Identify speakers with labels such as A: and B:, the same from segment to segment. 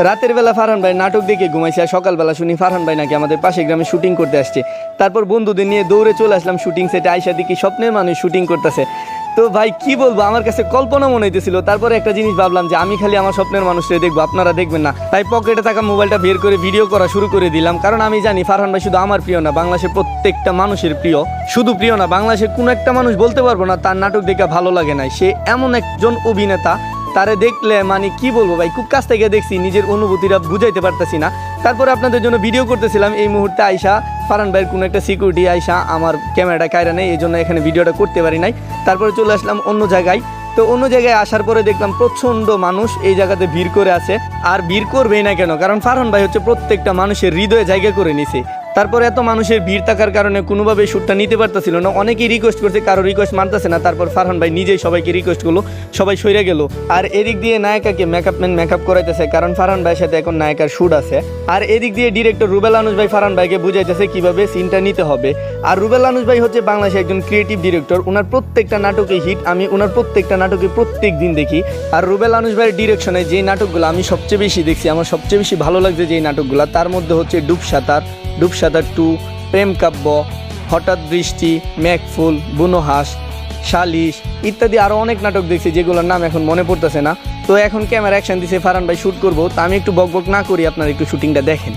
A: রাতের বেলা ফারহান ভাই নাটক দেখে ঘুমাইছে, আর সকালবেলা শুনি ফারহান ভাই নাকি আমাদের পাশে গ্রামে শুটিং করতে আসছে। তারপর বন্ধুদের নিয়ে দৌড়ে চলে আসলাম শুটিং সেটে, আইসা দেখি স্বপ্নের মানুষ শুটিং করতেছে। তো ভাই কি বলবো, আমার কাছে কল্পনা মনে হইতেছিল। তারপরে একটা জিনিস ভাবলাম যে আমি খালি আমার স্বপ্নের মানুষকে দেখবো, আপনারা দেখবেন না। তাই পকেটে থাকা মোবাইলটা বের করে ভিডিও করা শুরু করে দিলাম, কারণ আমি জানি ফারহান ভাই শুধু আমার প্রিয় না, বাংলাদেশের প্রত্যেকটা মানুষের প্রিয়। শুধু প্রিয় না, বাংলাদেশের কোনো একটা মানুষ বলতে পারবো না তার নাটক দেখে ভালো লাগে না। সে এমন একজন অভিনেতা, তারে দেখলে মানে কি বলবো ভাই, খুব কাছ থেকে দেখছি, নিজের অনুভূতিটা বুঝাইতে পারতেছি না। তারপরে আপনাদের জন্য ভিডিও করতেছিলাম, এই মুহূর্তে আইসা ফারহান ভাইয়ের কোনো একটা সিকিউরিটি আইসা আমার ক্যামেরাটা কায়রা নেই, এই জন্য এখানে ভিডিওটা করতে পারি নাই। তারপরে চলে আসলাম অন্য জায়গায়। তো অন্য জায়গায় আসার পরে দেখলাম প্রচণ্ড মানুষ এই জায়গাতে ভিড় করে আছে। আর ভিড় করবেই না কেন, কারণ ফারহান ভাই হচ্ছে প্রত্যেকটা মানুষের হৃদয়ে জায়গা করে নিছে। তারপরে এত মানুষের ভিড় থাকার কারণে কোনোভাবে শ্যুটটা নিতে পারতেছিল না। অনেকেই রিকোয়েস্ট করছে, কারো রিকোয়েস্ট মানতেছে না। তারপর ফারহান ভাই নিজেই সবাইকে রিকোয়েস্ট করলো, সবাই সইরে গেল। আর এদিক দিয়ে নায়িকাকে মেকআপ করাইতেছে, কারণ ফারহান ভাইয়ের সাথে এখন নায়িকার শ্যুট আছে। আর এদিক দিয়ে ডিরেক্টর রুবেল আনুস ভাই ফারহান ভাইকে বুঝাইতেছে কিভাবে সিনটা নিতে হবে। আর রুবেল আনুস ভাই হচ্ছে বাংলাদেশের একজন ক্রিয়েটিভ ডিরেক্টর, ওনার প্রত্যেকটা নাটকে হিট। আমি ওনার প্রত্যেকটা নাটকে প্রত্যেক দিন দেখি। আর রুবেল আনুস ভাইয়ের ডিরেকশনে যে নাটকগুলো আমি সবচেয়ে বেশি দেখছি, আমার সবচেয়ে বেশি ভালো লাগছে যে নাটকগুলো, তার মধ্যে হচ্ছে ডুবসাঁতার 2, প্রেম কাব্য, হঠাৎ বৃষ্টি, মেঘফুল, বুনোহাস, সালিশ ইত্যাদি আরও অনেক নাটক দেখছি যেগুলোর নাম এখন মনে পড়তেছে না। তো এখন ক্যামেরা অ্যাকশন দিছে, ফারহান ভাই শ্যুট করবো। তো আমি একটু বকবক না করি, আপনারা একটু শুটিংটা দেখেন।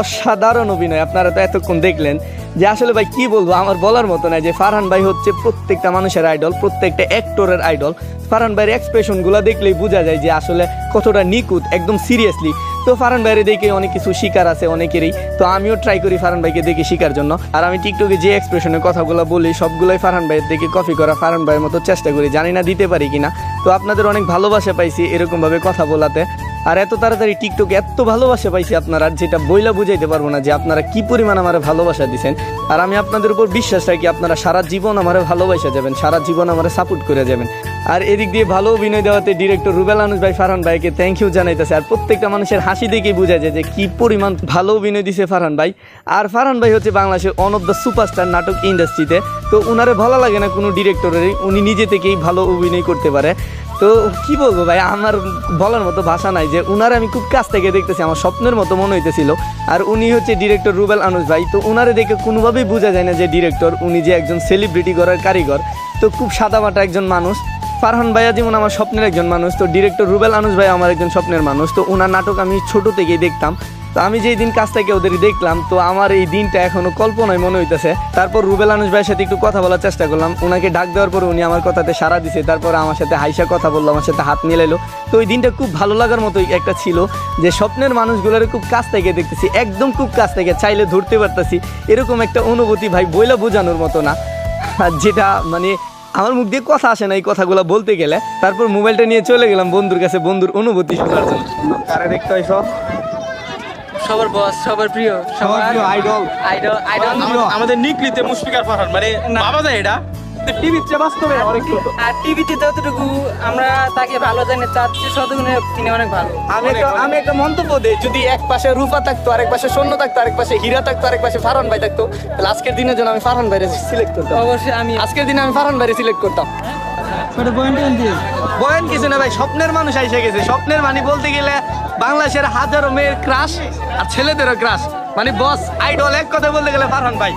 A: অসাধারণ অভিনয়, আপনারা তো এতক্ষণ দেখলেন যে আসলে ভাই কি বলবো, আমার বলার মতো না। যে ফারহান ভাই হচ্ছে প্রত্যেকটা মানুষের আইডল, প্রত্যেকটা অ্যাক্টরের আইডল। ফারহান ভাইয়ের এক্সপ্রেশনগুলো দেখলেই বোঝা যায় যে আসলে কতটা নিখুঁত, একদম সিরিয়াসলি। তো ফারহান ভাইয়ের দেখে অনেক কিছু শিকার আছে অনেকেরই, তো আমিও ট্রাই করি ফারহান ভাইকে দেখে শিকার জন্য। আর আমি টিকটকে যে এক্সপ্রেশনের কথাগুলো বলি সবগুলোই ফারহান ভাইয়ের দেখে কপি করা, ফারহান ভাইয়ের মতো চেষ্টা করি, জানি না দিতে পারি কিনা। তো আপনাদের অনেক ভালোবাসা পাইছি এরকমভাবে কথা বলাতে। আর এত তাড়াতাড়ি টিকটকে এত ভালোবাসা পাইছি আপনারা, যেটা বইলা বুঝাইতে পারবো না যে আপনারা কি পরিমাণ আমার ভালোবাসা দিচ্ছেন। আর আমি আপনাদের উপর বিশ্বাস রাখি আপনারা সারা জীবন আমার ভালোবাসা যাবেন, সারা জীবন আমার সাপোর্ট করে যাবেন। আর এদিক দিয়ে ভালো অভিনয় দেওয়াতে ডিরেক্টর রুবেল আনুস ভাই ফারহান ভাইকে থ্যাংক ইউ জানাইতেছে। আর প্রত্যেকটা মানুষের হাসি দেখেই বোঝা যায় যে কি পরিমাণ ভালো অভিনয় দিছে ফারহান ভাই। আর ফারহান ভাই হচ্ছে বাংলাদেশের ওয়ান অফ দ্য সুপারস্টার নাটক ইন্ডাস্ট্রিতে। তো উনারে ভালো লাগে না কোনো ডিরেক্টরেরই, উনি নিজে থেকেই ভালো অভিনয় করতে পারে। তো কি বলবো ভাই, আমার বলার মতো ভাষা নাই যে উনারে আমি খুব কাছ থেকে দেখতেছি, আমার স্বপ্নের মতো মনে হইতেছিল। আর উনি হচ্ছে ডিরেক্টর রুবেল আনুস ভাই। তো উনারে দেখে কোনোভাবেই বোঝা যায় না যে ডিরেক্টর, উনি যে একজন সেলিব্রিটি করার কারিগর। তো খুব সাদামাটা একজন মানুষ। ফারহান ভাইয়া যেমন আমার স্বপ্নের একজন মানুষ, তো ডিরেক্টর রুবেল আনুস ভাই আমার একজন স্বপ্নের মানুষ। তো ওনার নাটক আমি ছোট থেকেই দেখতাম। তো আমি যেই দিন কাছ থেকে ওদের দেখলাম, তো আমার এই দিনটা এখনো কল্পনায় মনে হইতেছে। তারপর রুবেল আনুস ভাইয়ের সাথে একটু কথা বলার চেষ্টা করলাম, ওনাকে ডাক দেওয়ার পর উনি আমার কথাতে সাড়া দিছে। তারপর আমার সাথে হাইসা কথা বললো, আমার সাথে হাত মিলাইলো। তো ওই দিনটা খুব ভালো লাগার মতো একটা ছিল, যে স্বপ্নের মানুষগুলোর খুব কাছ থেকে দেখতেছি, একদম খুব কাছ থেকে, চাইলে ধরতে পারতেছি, এরকম একটা অনুভূতি ভাই বইলা বোঝানোর মতো না, যেটা মানে আমার মুখ দিয়ে কথা আসে না এই কথাগুলো বলতে গেলে। তারপর মোবাইলটা নিয়ে চলে গেলাম বন্ধুর কাছে, বন্ধুর অনুভূতি শোনার জন্য। কারে দেখতে হয় সব
B: সবার বস, সবার প্রিয়, সবার
A: আইডল
B: আমাদের নিকলিতে মুশফিকার ফারহান, মানে ভাবা যায় এটা
A: টিভিতে বাস্তবে অনেক।
B: আর টিভিতে যতটুকু আমরা তাকে ভালো জানি, চাচ্ছি শতগুণে তিনি অনেক ভালো।
A: আমি একটা মন্তব্য দিই, যদি এক পাশে রূপা থাকতো, আরেক পাশে সৈন্য থাকতো, আরেক পাশে হীরা থাকতো, আরেক পাশে ফারহান ভাই থাকতো, তাহলে আজকের দিনের জন্য আমি ফারহান ভাইরে সিলেক্ট করতাম।
B: অবশ্যই
A: আজকের দিনে আমি ফারহান ভাইরে সিলেক্ট করতাম। বয়ান কিছু না ভাই, স্বপ্নের মানুষ এসে গেছে। স্বপ্নের মানে বলতে গেলে বাংলাদেশের হাজারো মেয়ের ক্রাশ আর ছেলেদেরও ক্রাশ, মানে বস আইডল, এক কথা বলতে গেলে ফারহান ভাই।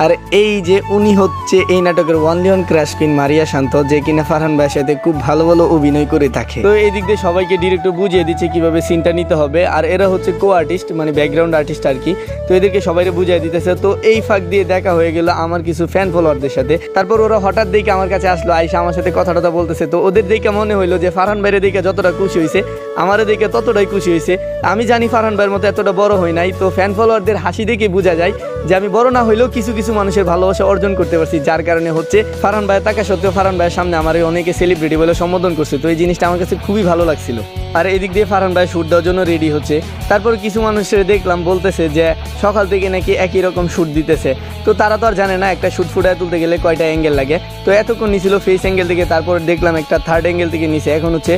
A: আর এই যে উনি হচ্ছে এই নাটকের only one crush queen Maria Shanta, যে কিনা ফারহান ভাইয়ের সাথে খুব ভালো ভালো অভিনয় করে থাকে। তো এই দিক দিয়ে সবাইকে ডিরেক্টর বুঝিয়ে দিচ্ছে কিভাবে সিনটা নিতে হবে। আর এরা হচ্ছে কো আর্টিস্ট, মানে ব্যাকগ্রাউন্ড আর্টিস্ট আর কি। তো এদেরকে সবাইকে বুঝিয়ে দিতেছে। তো এই ফাঁক দিয়ে দেখা হয়ে গেল আমার কিছু ফ্যান ফলোয়ারদের সাথে। তারপর ওরা হঠাৎ দেখে আমার কাছে আসলো, আইসা আমার সাথে কথা বলতেছে। তো ওদের দেখে মনে হইলো যে ফারহান ভাইয়ের দেখে যতটা খুশি হয়েছে আমারে দেখে ততটাই খুশি হয়েছে। আমি জানি ফারহান ভাইয়ের মতো এতটা বড় হই নাই, তো ফ্যান ফলোয়ারদের হাসি দেখে বোঝা যায় যে আমি বড় না হইলেও কিছু কিছু মানুষের ভালোবাসা অর্জন করতে পারছি, যার কারণে হচ্ছে ফারহান ভাইয়ের টাকা সত্ত্বেও ফারহান ভাইয়ের সামনে আমার অনেকে সেলিব্রিটি বলে সম্বোধন করছে। তো এই জিনিসটা আমার কাছে খুবই ভালো লাগছিল। আর এদিক দিয়ে ফারহান ভাই শ্যুট দেওয়ার জন্য রেডি হচ্ছে। তারপর কিছু মানুষের দেখলাম বলতেছে যে সকাল থেকে নাকি একই রকম শ্যুট দিতেছে। তো তারা তো আর জানে না একটা শ্যুট ফুটায় তুলতে গেলে কয়টা অ্যাঙ্গেল লাগে। তো এতক্ষণ নিছিল ফেস অ্যাঙ্গেল থেকে, তারপর দেখলাম একটা থার্ড অ্যাঙ্গেল থেকে নিছে, এখন হচ্ছে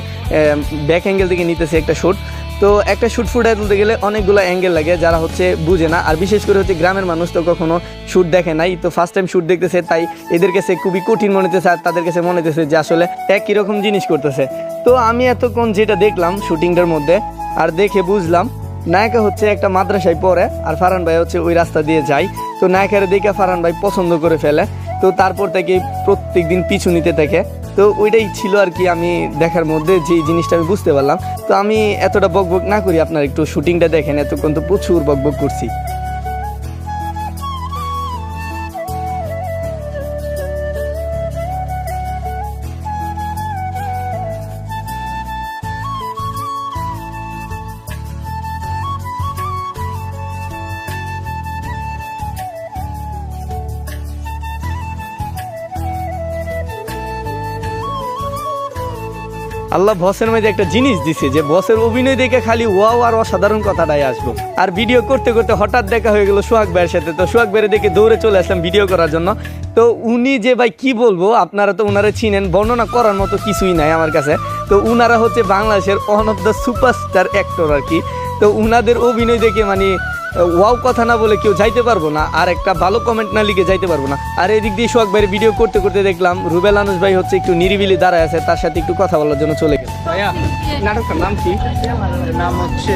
A: ব্যাক অ্যাঙ্গেল থেকে নিতেছে একটা শ্যুট। তো একটা শ্যুট ফুটায় তুলতে গেলে অনেকগুলো অ্যাঙ্গেল লাগে, যারা হচ্ছে বুঝে না। আর বিশেষ করে হচ্ছে গ্রামের মানুষ তো কখনো শ্যুট দেখে নাই, তো ফার্স্ট টাইম শ্যুট দেখতেছে, তাই এদের কাছে খুবই কঠিন মনে হতেছে। আর তাদের কাছে মনে হতেছে যে আসলে একই রকম জিনিস করতেছে। তো আমি এতক্ষণ যেটা দেখলাম শুটিংটার মধ্যে, আর দেখে বুঝলাম নায়িকা হচ্ছে একটা মাদ্রাসায় পড়ে আর ফারহান ভাই হচ্ছে ওই রাস্তা দিয়ে যায়। তো নায়িকারে দেখে ফারহান ভাই পছন্দ করে ফেলে। তো তারপর থেকে প্রত্যেক দিন পিছু নিতে থাকে। তো ওইটাই ছিল আর কি আমি দেখার মধ্যে যে জিনিসটা আমি বুঝতে পারলাম। তো আমি এতটা বকবক না করি, আপনার একটু শুটিংটা দেখেন। এতক্ষণ তো প্রচুর বকবক করছি। আল্লাহ বসের মধ্যে একটা জিনিস দিছে যে বসের অভিনয় দেখে খালি ওয়াও আর অসাধারণ কথাটাই আসবো। আর ভিডিও করতে করতে হঠাৎ দেখা হয়ে গেল সোহাগ ভাইয়ের সাথে। তো সোহাগ ভাইয়ের দেখে দৌড়ে চলে আসলাম ভিডিও করার জন্য। তো উনি যে ভাই কি বলবো, আপনারা তো উনারা চিনেন, বর্ণনা করার মতো কিছুই নাই আমার কাছে। তো উনারা হচ্ছে বাংলাদেশের one of the superstar actor আর কি। তো উনাদের অভিনয় দেখে মানে ওয়াও কথা না বলে কেউ যাইতে পারবো না, আর একটা ভালো কমেন্ট না লিখে যাইতে পারবো না। আর এদিক দিয়ে সোহাগ ভাইয়ের ভিডিও করতে করতে দেখলাম রুবেল আনুস ভাই হচ্ছে একটু নিরিবিলি দাঁড়ায় আছে, তার সাথে একটু কথা বলার জন্য চলে গেল। ভাইয়া নাটকটার নাম কি?
C: নাম হচ্ছে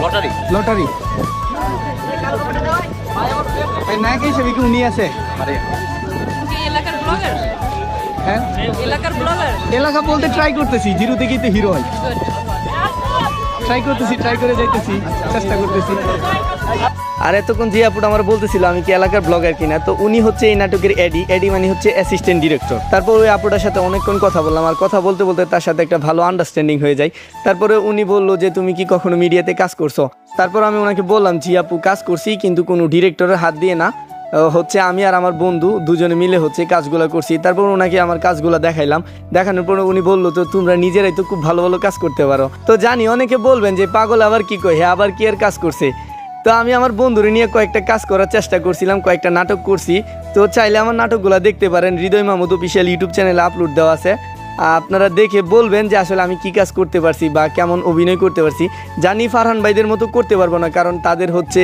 C: লটারি।
A: লটারি। নায়ক হিসেবে কি উনি আছে?
D: এলাকার ব্লগার,
A: হ্যাঁ
D: এলাকার ব্লগার।
A: এলাকা বলতে ট্রাই করতেছি, জিরো থেকেই তো হিরো হয়। ট্রাই করতেছি, ট্রাই করে যাইতেছি, চেষ্টা করতেছি। আর এতক্ষণ যে আপুটা আমার বলতেছিল আমি কি এলাকার ব্লগার কিনা, তো উনি হচ্ছে এই নাটকের এডি মানে হচ্ছে অ্যাসিস্ট্যান্ট ডিরেক্টর। তারপর ওই আপুটার সাথে অনেকক্ষণ কথা বললাম, আর কথা বলতে বলতে তার সাথে একটা ভালো আন্ডারস্ট্যান্ডিং হয়ে যায়। তারপরে উনি বললো যে তুমি কি কখনো মিডিয়াতে কাজ করছো? তারপর আমি ওনাকে বললাম জি আপু কাজ করছি, কিন্তু কোনো ডিরেক্টরের হাত দিয়ে না, হচ্ছে আমি আর আমার বন্ধু দুজনে মিলে হচ্ছে কাজগুলো করছি। তারপর ওনাকে আমার কাজগুলো দেখাইলাম। দেখানোর পর উনি বললো তো তোমরা নিজেরাই তো খুব ভালো ভালো কাজ করতে পারো। তো জানি অনেকে বলবেন যে পাগল আবার কি কয়, হ্যাঁ আবার কি এর কাজ করছে। তো আমি আমার বন্ধুরে নিয়ে কয়েকটা কাজ করার চেষ্টা করছিলাম, কয়েকটা নাটক করছি। তো চাইলে আমার নাটকগুলো দেখতে পারেন, হৃদয় মাহমুদ অফিসিয়াল ইউটিউব চ্যানেলে আপলোড দেওয়া আছে। আপনারা দেখে বলবেন যে আসলে আমি কি কাজ করতে পারছি বা কেমন অভিনয় করতে পারছি। জানি ফারহান ভাইদের মতো করতে পারবো না, কারণ তাদের হচ্ছে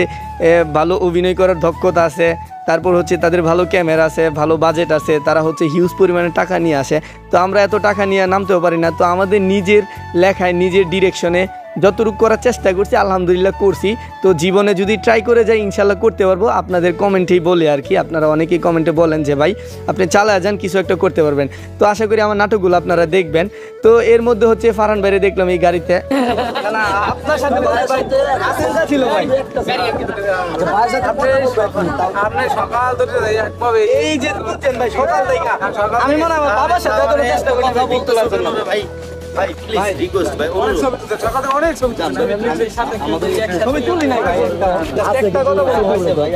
A: ভালো অভিনয় করার দক্ষতা আছে, তারপর হচ্ছে তাদের ভালো ক্যামেরা আছে, ভালো বাজেট আছে, তারা হচ্ছে হিউজ পরিমাণে টাকা নিয়ে আসে। তো আমরা এত টাকা নিয়ে নামতেও পারি না। তো আমাদের নিজের লেখায় নিজের ডিরেকশনে যতটুকু করার চেষ্টা করছি আলহামদুলিল্লাহ করছি। তো জীবনে যদি ট্রাই করে যাই ইনশাল্লাহ করতে পারবো। আপনাদের কমেন্টেই বলে আর কি, আপনারা অনেকেই কমেন্টে বলেন যে ভাই আপনি চালায় যান, কিছু একটা করতে পারবেন। তো আশা করি আমার নাটকগুলো আপনারা দেখবেন। তো এর মধ্যে হচ্ছে ফারহান ভাইরে দেখলাম এই গাড়িতে। আপনার সাথে ছিল ভাই,
C: আপনি সকাল ধরে
A: এই যে বুঝছেন ভাই সকাল থেকে আমি মনে হয় আমার বাবার সাথে এতটা চেষ্টা করি কথা বলতে পারছেন না ভাই।
C: ভাই প্লিজ রিকোয়েস্ট ভাই
A: অনেক ছবি তুলতে সকালে অনেক ছবি ছবি তুলি নাই ভাই। একটা কথা বলবো ভাই,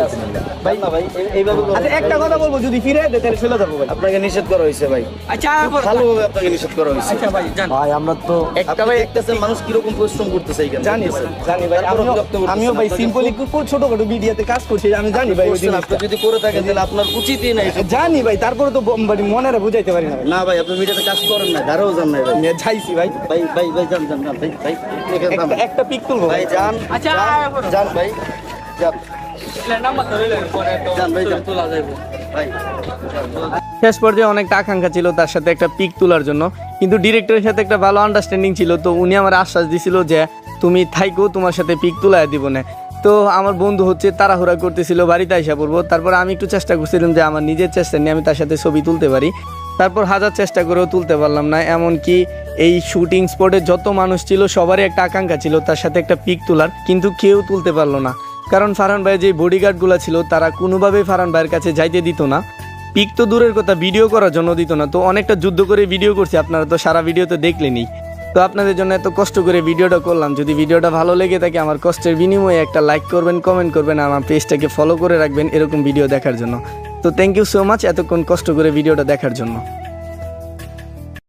A: ভাই না ভাই এইভাবে আচ্ছা একটা কথা বলবো, যদি ফিরে দেয় তাহলে চলে যাবো ভাই।
C: আপনাকে নিষেধ করা হয়েছে ভাই।
A: আচ্ছা
C: ভালোভাবে আপনাকে নিষেধ করা হয়েছে।
A: আচ্ছা ভাই জান ভাই আমরা তো
C: একটা ভাই দেখতেছেন মানুষ কিরকম পরিশ্রম করতেছে এখানে।
A: জানি জানি ভাই, আমিও ভাই সিম্পলি খুব ছোটখাটো ভিডিওতে কাজ করছি, আমি জানি ভাই ওই
C: আপনি যদি করে থাকেন তাহলে আপনার উচিতই নাই।
A: জানি ভাই, তারপরে তো মনেরা বুঝাইতে পারি না ভাই।
C: না ভাই আপনি মিডিয়াতে কাজ করেন না, ধারেও যান না ভাই।
A: যাইছি ভাই,
C: ভাই ভাই ভাই যান যান যান ভাই ভাই
A: একটা পিক তুলবো
C: ভাই যান।
B: আচ্ছা
C: যান ভাই যান
B: নাম্বার ধরে পরে তো
C: যান ভাই যান
B: তোলা যাবে
C: ভাই।
A: শেষ পর্যায়ে অনেকটা আকাঙ্ক্ষা ছিল তার সাথে একটা পিক তোলার জন্য, কিন্তু ডিরেক্টরের সাথে একটা ভালো আন্ডারস্ট্যান্ডিং ছিল। তো উনি আমার আশ্বাস দিছিল যে তুমি থাইকো, তোমার সাথে পিক তোলায় দিব না। তো আমার বন্ধু হচ্ছে তাড়াহুড়া করতেছিল বাড়িতে আইসা পড়বো। তারপর আমি একটু চেষ্টা করছিলাম যে আমার নিজের চেষ্টা নিয়ে আমি তার সাথে ছবি তুলতে পারি। তারপর হাজার চেষ্টা করেও তুলতে পারলাম না। এমনকি এই শুটিং স্পটে যত মানুষ ছিল সবারই একটা আকাঙ্ক্ষা ছিল তার সাথে একটা পিক তোলার, কিন্তু কেউ তুলতে পারলো না। কারণ ফারহান ভাইয়ের যে বডিগার্ডগুলো ছিল তারা কোনোভাবেই ফারহান ভাইয়ের কাছে যাইতে দিত না। পিক তো দূরের কথা, ভিডিও করার জন্য দিত না। তো অনেকটা যুদ্ধ করে ভিডিও করছি, আপনারা তো সারা ভিডিও তো দেখলেনই। তো আপনাদের জন্য এত কষ্ট করে ভিডিওটা করলাম। যদি ভিডিওটা ভালো লেগে থাকে আমার কষ্টের বিনিময়ে একটা লাইক করবেন, কমেন্ট করবেন, আর আমার পেজটাকে ফলো করে রাখবেন এরকম ভিডিও দেখার জন্য। তো থ্যাংক ইউ সো মাচ এতক্ষণ কষ্ট করে ভিডিওটা দেখার জন্য।